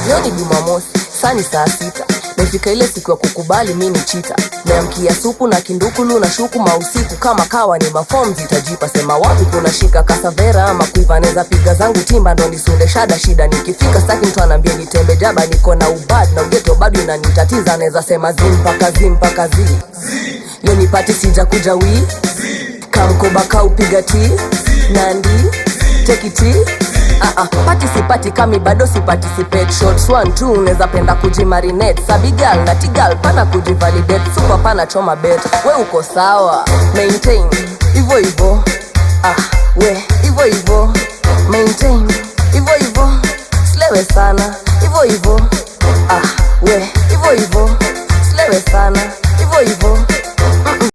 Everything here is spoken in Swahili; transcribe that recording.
Leo ni Jumamosi, saa ni saa 6. Mefika ile siku ya kukubali mimi chita. Meamkia supu na kindukulu na shuku mausiku. Kama kawa ni maform zitajipa. Sema wapi kuna shika kasavera ama kuiva. Neza piga zangu timba ndo nisunde shida. Nikifika staki mtu anambia nitembe jaba. Niko na ubad na ugeto bado inanitatiza. Neza sema mpaka zi. Leo ni party sija kuja wii. Kamkoba kaupiga tea. Nandi take it party kami bado si participate. Shots 1 2 unaweza penda kujimarinate. Sabigal na tigal pana kujivalidate. Super pana choma bet. We uko sawa maintain Ivo we Ivo maintain Ivo slewe sana Ivo we Ivo slewe sana Ivo